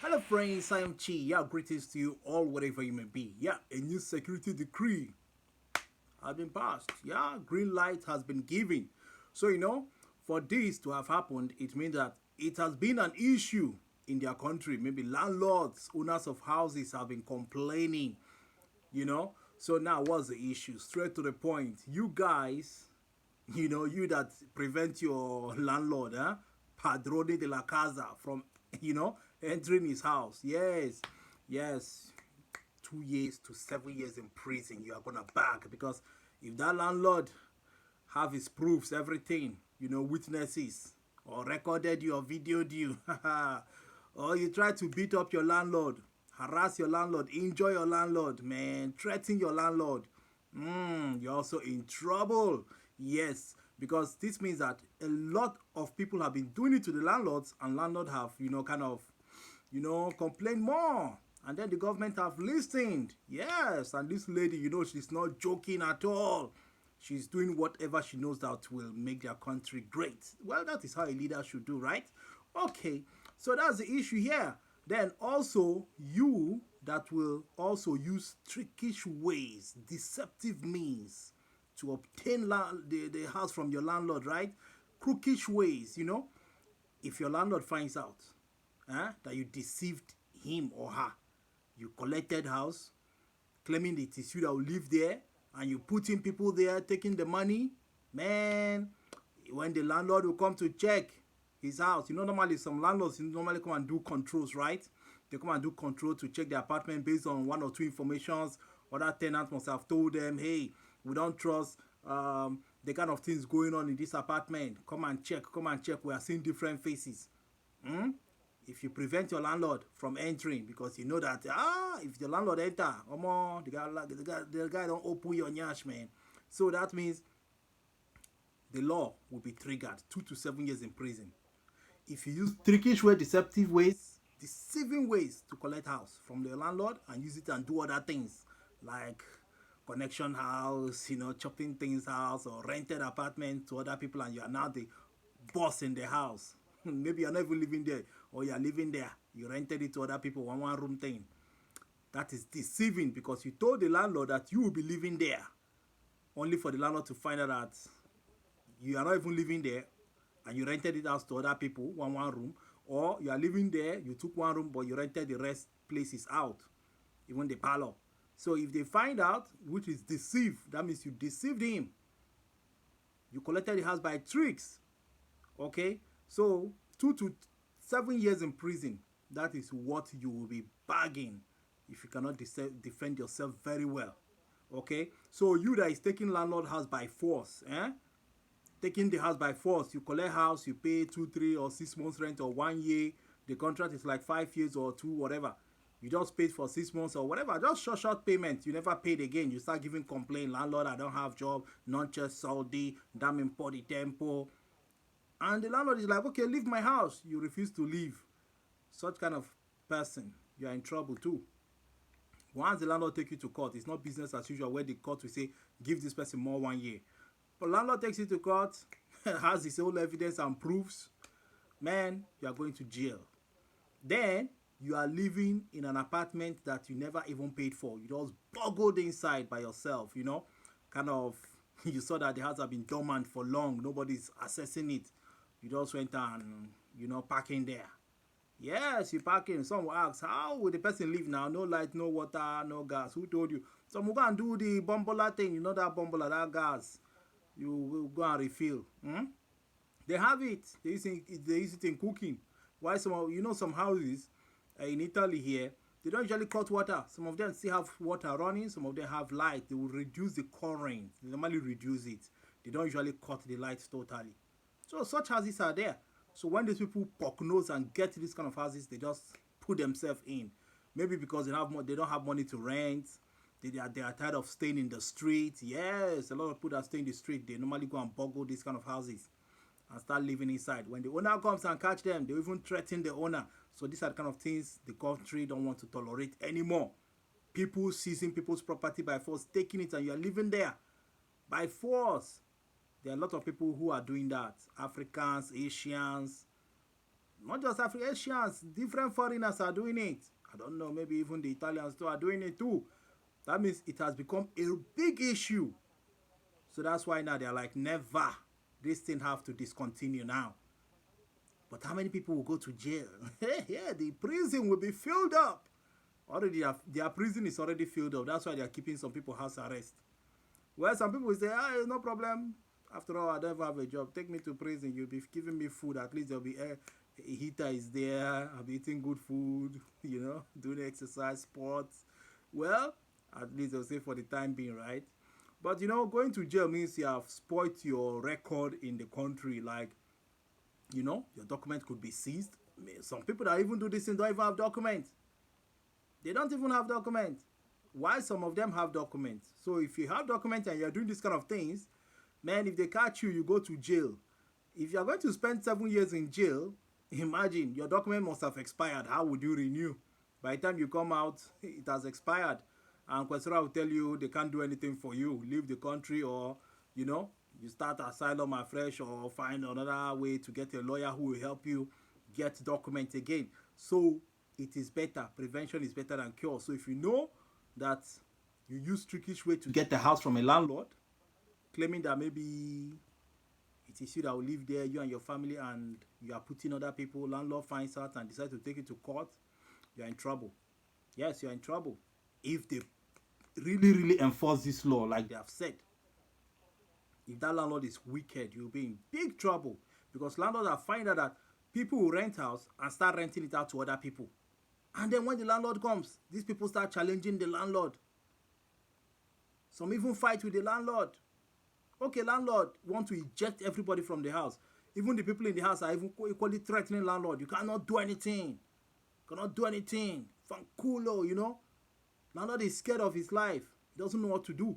Hello friends, I am Chi. Yeah, greetings to you all wherever you may be. Yeah, a new security decree has been passed. Yeah, green light has been given. So, for this to have happened, it means that it has been an issue in their country. Maybe landlords, owners of houses have been complaining, you know. So now what's the issue? Straight to the point. You guys, you that prevent your landlord, Padrone de la Casa from, entering his house. Yes, yes, 2 years to 7 years in prison. You are gonna bag because if that landlord have his proofs, everything, witnesses, or recorded you or videoed you, or you try to beat up your landlord, harass your landlord, injure your landlord, man, threaten your landlord, you're also in trouble. Yes, because this means that a lot of people have been doing it to the landlords, and landlord have, kind of, complain more. And then the government have listened. Yes, and this lady, she's not joking at all. She's doing whatever she knows that will make their country great. Well, that is how a leader should do, right? Okay, so that's the issue here. Then also, you that will also use trickish ways, deceptive means to obtain the house from your landlord, right? Crookish ways, if your landlord finds out that you deceived him or her, you collected house, claiming it is you that will live there, and you put in people there taking the money, man, when the landlord will come to check his house, normally some landlords normally come and do controls, right? They come and do control to check the apartment based on one or two informations. Other tenants must have told them, hey, we don't trust the kind of things going on in this apartment. Come and check, come and check. We are seeing different faces. Hmm? If you prevent your landlord from entering because you know that if the landlord enter, the guy don't open your nyash, man. So that means the law will be triggered 2 to 7 years in prison. If you use trickish way, deceptive ways, deceiving ways to collect house from the landlord and use it and do other things like connection house, chopping things house or rented apartment to other people, and you are now the boss in the house. Maybe you're not even living there, or you're living there. You rented it to other people, one room thing. That is deceiving because you told the landlord that you will be living there, only for the landlord to find out that you are not even living there and you rented it out to other people, one room, or you are living there, you took one room, but you rented the rest places out, even the parlor. So if they find out, which is deceive, that means you deceived him. You collected the house by tricks. Okay? So 2 to 7 years in prison. That is what you will be bagging if you cannot defend yourself very well. Okay? So you that is taking landlord house by force, taking the house by force, you collect house, you pay 2, 3, or 6 months rent or 1 year. The contract is like 5 years or two, whatever. You just paid for 6 months or whatever, just short payment. You never paid again. You start giving complaint, landlord, I don't have job, not just Saudi, damn import the tempo. And the landlord is like, okay, leave my house. You refuse to leave. Such kind of person, you are in trouble too. Once the landlord take you to court, it's not business as usual where the court will say, give this person more 1 year. But landlord takes you to court, has his own evidence and proofs, man, you are going to jail. Then you are living in an apartment that you never even paid for. You just boggled inside by yourself, kind of. You saw that the house had been dormant for long, nobody's assessing it. You just went and, parking there. Yes, you parking. Some will ask, how will the person live now? No light, no water, no gas. Who told you? Some will go and do the bombola thing. You know that bombola, that gas. You will go and refill. They have it. They use it in cooking. Why some houses in Italy here, they don't usually cut water. Some of them still have water running. Some of them have light. They will reduce the current. They normally reduce it. They don't usually cut the lights totally. So such houses are there. So when these people poke nose and get these kind of houses, they just put themselves in. Maybe because they don't have money to rent. They are tired of staying in the street. Yes, a lot of people that stay in the street, they normally go and boggle these kind of houses and start living inside. When the owner comes and catch them, they even threaten the owner. So these are the kind of things the country don't want to tolerate anymore. People seizing people's property by force, taking it, and you are living there by force. There are a lot of people who are doing that. Africans, Asians, Not just Asians, different foreigners are doing it. I don't know, maybe even the Italians too are doing it too. That means it has become a big issue. So that's why now they're like, never. This thing have to discontinue now. But how many people will go to jail? Yeah, the prison will be filled up. Already, their prison is already filled up. That's why they are keeping some people house arrest. Well, some people will say, no problem. After all, I don't have a job. Take me to prison. You'll be giving me food. At least there'll be a heater is there. I'll be eating good food, doing exercise, sports. Well, at least they'll say for the time being, right? But, going to jail means you have spoiled your record in the country. Like, your document could be seized. Some people that even do this thing don't even have documents. They don't even have documents. Why some of them have documents? So if you have documents and you're doing this kind of things, man, if they catch you, you go to jail. If you're going to spend 7 years in jail, imagine your document must have expired. How would you renew? By the time you come out, it has expired. And Kwesera will tell you they can't do anything for you. Leave the country, or, you start asylum afresh, or find another way to get a lawyer who will help you get documents again. So it is better. Prevention is better than cure. So if you know that you use trickish way to get a house from a landlord, claiming that maybe it is you that will live there, you and your family, and you are putting other people, landlord finds out and decides to take it to court, you are in trouble. Yes, you are in trouble. If they really, really enforce this law like they have said, if that landlord is wicked, you'll be in big trouble, because landlords are finding out that people will rent house and start renting it out to other people. And then when the landlord comes, these people start challenging the landlord. Some even fight with the landlord. Okay, landlord want to eject everybody from the house. Even the people in the house are even equally threatening landlord. You cannot do anything. Cannot do anything. Fanculo, Landlord is scared of his life. He doesn't know what to do.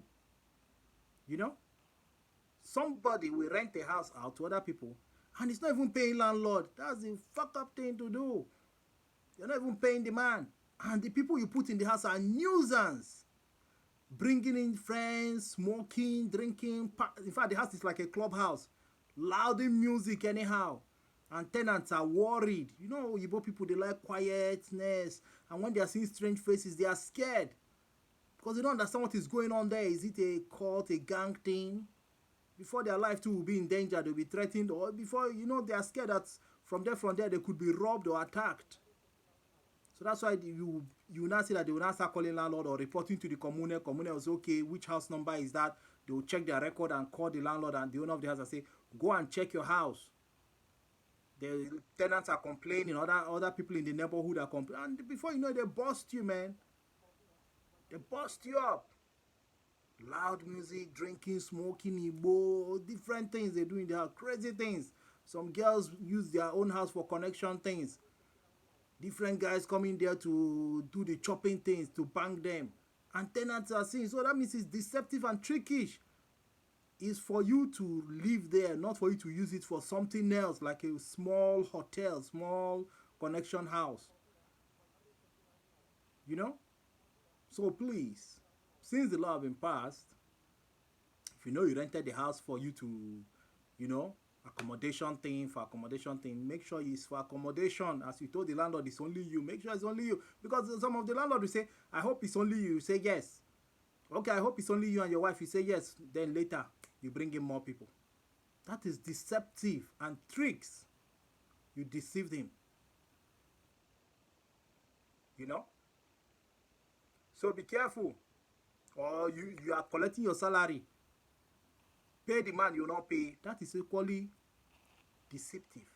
Somebody will rent a house out to other people, and it's not even paying landlord. That's the fuck up thing to do. You're not even paying the man. And the people you put in the house are nuisance. Bringing in friends, smoking, drinking. In fact, the house is like a clubhouse. Louding music anyhow. And tenants are worried. Igbo people, they like quietness. And when they are seeing strange faces, they are scared. Because they don't understand what is going on there. Is it a cult, a gang thing? Before their life too will be in danger, they'll be threatened. Or before, they are scared that from there, they could be robbed or attacked. So that's why you now see that they will now start calling landlord or reporting to the commune. Commune will say, okay, which house number is that? They will check their record and call the landlord and the owner of the house and say, go and check your house. The tenants are complaining, other people in the neighborhood are complaining. And before you know it, they bust you, man. They bust you up. Loud music, drinking, smoking, Igbo, different things they do in their crazy things. Some girls use their own house for connection things. Different guys coming there to do the chopping things, to bang them. And tenants are seeing. So that means it's deceptive and trickish. It's for you to live there, not for you to use it for something else, like a small hotel, small connection house. So please, since the law has been passed, if you rented the house for you to, accommodation thing, make sure it's for accommodation. As you told the landlord, it's only you. Make sure it's only you. Because some of the landlord will say, I hope it's only you. You say yes. Okay, I hope it's only you and your wife. You say yes. Then later, you bring in more people. That is deceptive and tricks. You deceived him. So be careful. Or you are collecting your salary. Pay the man you not pay. That is equally deceptive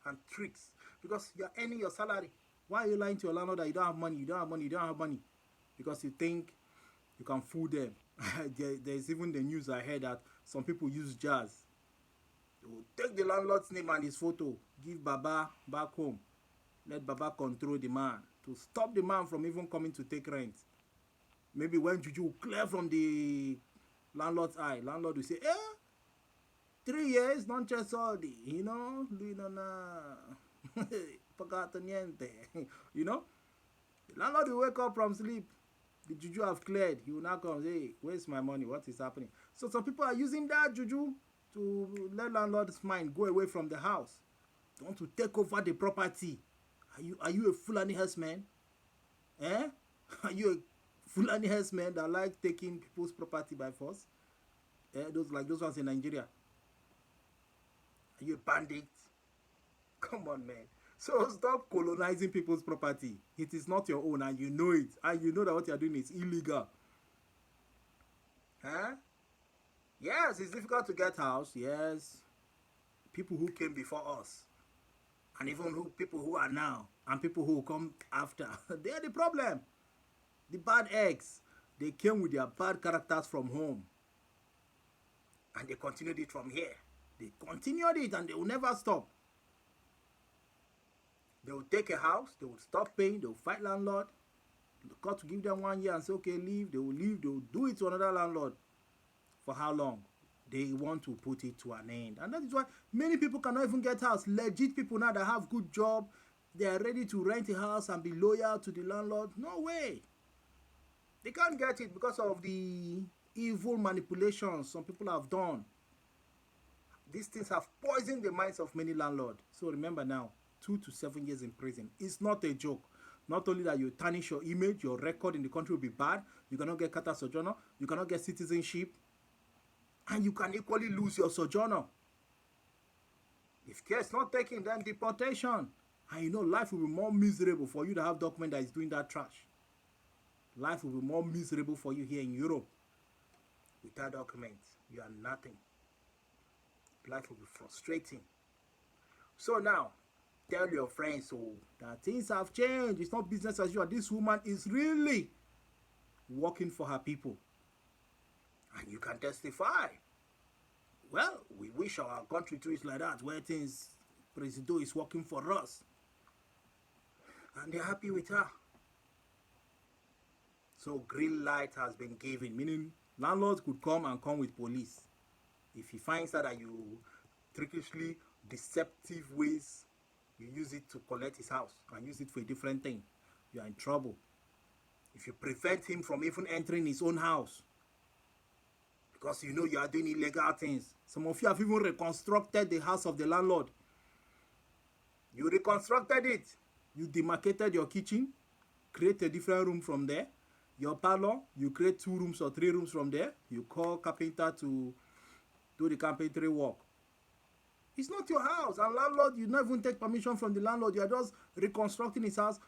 and tricks. Because you are earning your salary. Why are you lying to your landlord that you don't have money? You don't have money. Because you think you can fool them. There's even the news I heard that some people use jazz. They will take the landlord's name and his photo, give Baba back home. Let Baba control the man to stop the man from even coming to take rent. Maybe when Juju clear from the landlord's eye, landlord will say, 3 years, non c'è soldi, lui non ha pagato niente, The landlord will wake up from sleep. The juju have cleared. He will now come and say, hey, where's my money? What is happening? So some people are using that juju to let landlord's mind go away from the house. They want to take over the property. Are you a Fulani herdsman? Eh? Are you a Fulani herdsman that like taking people's property by force? Those ones in Nigeria. Are you a bandit? Come on, man. So stop colonizing people's property. It is not your own, and you know it. And you know that what you are doing is illegal. Huh? Yes, it's difficult to get house. Yes. People who came before us, and even people who are now, and people who will come after, they are the problem. The bad eggs. They came with their bad characters from home. And they continued it from here. They continued it, and they will never stop. They will take a house, they will stop paying, they will fight landlord. The court will give them 1 year and say, okay, leave. They will leave, they will do it to another landlord. For how long? They want to put it to an end. And that is why many people cannot even get house. Legit people now that have good job, they are ready to rent a house and be loyal to the landlord. No way. They can't get it because of the evil manipulations some people have done. These things have poisoned the minds of many landlords. So remember now, 2 to 7 years in prison. It's not a joke. Not only that you tarnish your image, your record in the country will be bad. You cannot get Carta Sojourner. You cannot get citizenship. And you can equally lose your sojourner. If care is not taken, then deportation. And you know, life will be more miserable for you to have document that is doing that trash. Life will be more miserable for you here in Europe. Without documents, you are nothing. Life will be frustrating. So now, tell your friends that things have changed. It's not business as usual. This woman is really working for her people. And you can testify. Well, we wish our country too is like that, where things, Presido is working for us. And they're happy with her. So green light has been given, meaning landlords could come with police. If he finds out that you trickishly, deceptive ways, you use it to collect his house and use it for a different thing, you are in trouble. If you prevent him from even entering his own house, because you know you are doing illegal things. Some of you have even reconstructed the house of the landlord. You reconstructed it. You demarcated your kitchen, create a different room from there. Your parlor, you create 2 rooms or 3 rooms from there. You call carpenter to do the carpentry work. It's not your house. And landlord, you don't even take permission from the landlord. You are just reconstructing his house,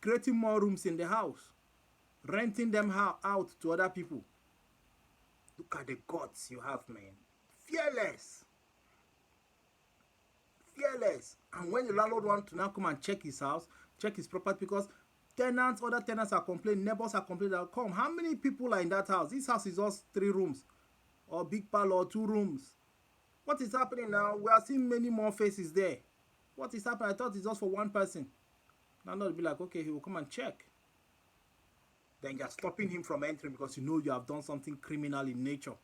creating more rooms in the house, renting them out to other people. Look at the guts you have, man. Fearless. Fearless. And when the landlord wants to now come and check his house, check his property, because other tenants are complaining, neighbors are complaining, come, how many people are in that house? This house is just 3 rooms, or big parlor, or 2 rooms. What is happening now? We are seeing many more faces there. What is happening? I thought it's just for 1 person. Landlord will be like, okay, he will come and check. Then you're stopping him from entering because you know you have done something criminal in nature.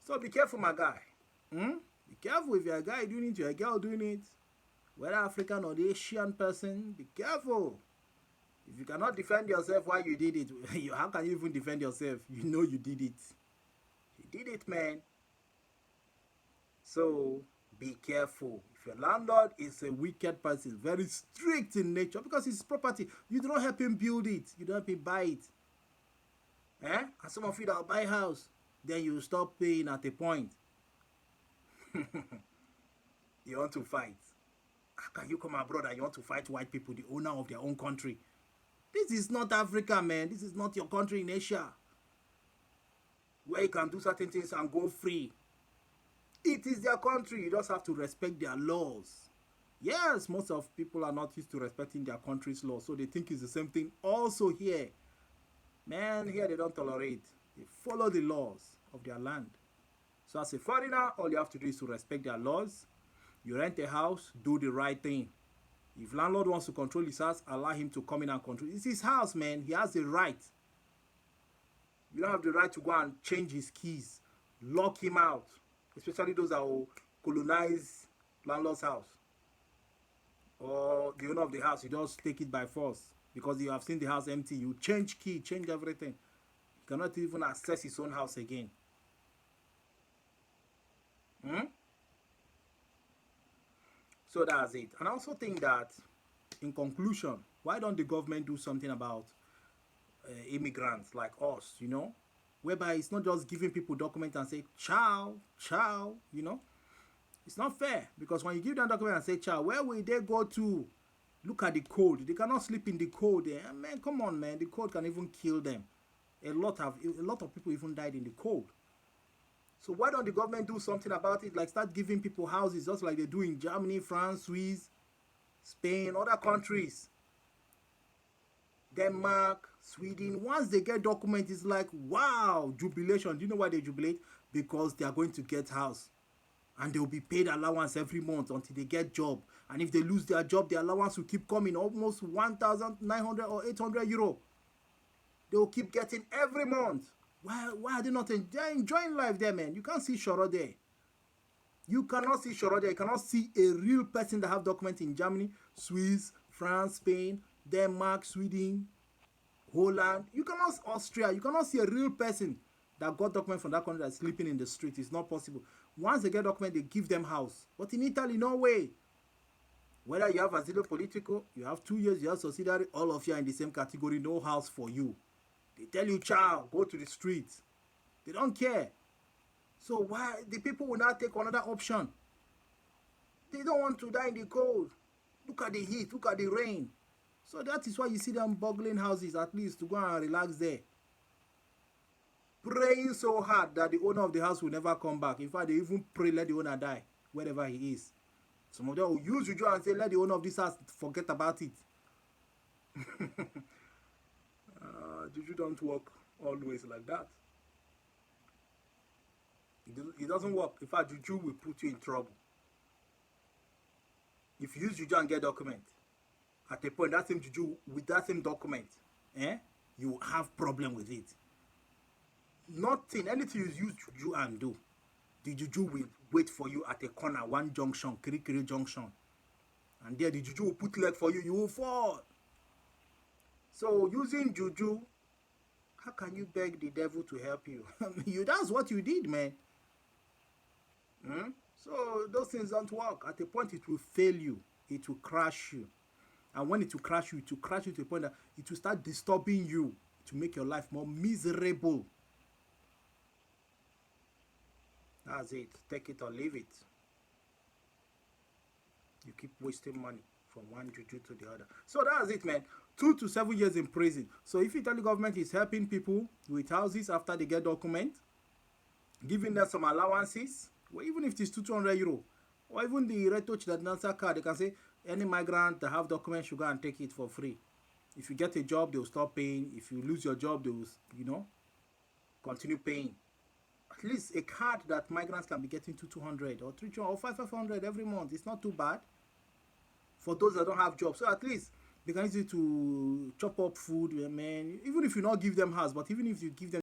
So be careful, my guy. Be careful if you're a guy doing it, you're a girl doing it. Whether African or the Asian person, be careful. If you cannot defend yourself while you did it, how can you even defend yourself? You know you did it. You did it, man. So be careful. If your landlord is a wicked person, very strict in nature, because it's property, you do not help him build it, you don't help him buy it. And some of you that will buy a house, then you stop paying at a point. You want to fight. How can you come abroad and you want to fight white people, the owner of their own country? This is not Africa, man. This is not your country in Asia, where you can do certain things and go free. It is their country. You just have to respect their laws. Yes, most of people are not used to respecting their country's laws, so they think it's the same thing also here. Man, here they don't tolerate. They follow the laws of their land. So as a foreigner, all you have to do is to respect their laws. You rent a house, do the right thing. If landlord wants to control his house, allow him to come in and control. It's his house, man. He has the right. You don't have the right to go and change his keys, lock him out. Especially those that will colonize landlord's house. Or the owner of the house, you just take it by force. Because you have seen the house empty. You change key, change everything. You cannot even access his own house again. So that's it. And I also think that, in conclusion, why don't the government do something about immigrants like us, whereby it's not just giving people documents and say, ciao, ciao, It's not fair, because when you give them document and say, ciao, where will they go to? Look at the code. They cannot sleep in the code. Man, come on, man. The code can even kill them. A lot of people even died in the cold. So why don't the government do something about it? Like start giving people houses, just like they do in Germany, France, Swiss, Spain, other countries, Denmark, Sweden. Once they get documents, it's like, wow, jubilation. Do you know why they jubilate? Because they are going to get house, and they will be paid allowance every month until they get job. And if they lose their job, the allowance will keep coming, almost 1,900 or 800 euro. They will keep getting every month. Why are they not enjoying life there, man? You can't see Shoro there. You cannot see Shoro there. You cannot see a real person that have documents in Germany, Swiss, France, Spain, Denmark, Sweden, Holland. You cannot, Austria. You cannot see a real person that got documents from that country that's sleeping in the street. It's not possible. Once they get document, they give them house. But in Italy, no way. Whether you have asilo politico, you have 2 years, you have subsidiary, all of you are in the same category, no house for you. They tell you, child, go to the streets. They don't care. So why the people will not take another option? They don't want to die in the cold. Look at the heat, look at the rain. So that is why you see them burgling houses, at least to go and relax there. Praying so hard that the owner of the house will never come back. In fact, they even pray let the owner die, wherever he is. Some of them will use juju and say, let the owner of this house forget about it. Juju don't work always like that. It doesn't work. In fact, juju will put you in trouble. If you use juju and get document, at a point, that same juju with that same document, you have problem with it. Nothing, anything you use juju and do, the juju will wait for you at a corner, one junction, Kirikiri junction. And there the juju will put leg for you, you will fall. So using juju, how can you beg the devil to help you? That's what you did, man. So those things don't work. At a point, it will fail you. It will crash you. And when it will crash you to a point that it will start disturbing you to make your life more miserable. That's it. Take it or leave it. You keep wasting money from one juju to the other. So that's it, man. 2 to 7 years in prison. So if Italy government is helping people with houses after they get document, giving them some allowances, or even if it is 200 euro, or even the Reto Cittadinanza card, they can say any migrant that have documents should go and take it for free. If you get a job, they will stop paying. If you lose your job, they will, continue paying. At least a card that migrants can be getting 200 or 300 or 500 every month. It's not too bad for those that don't have jobs. So at least they can use it to chop up food, man. Even if you not give them house, but even if you give them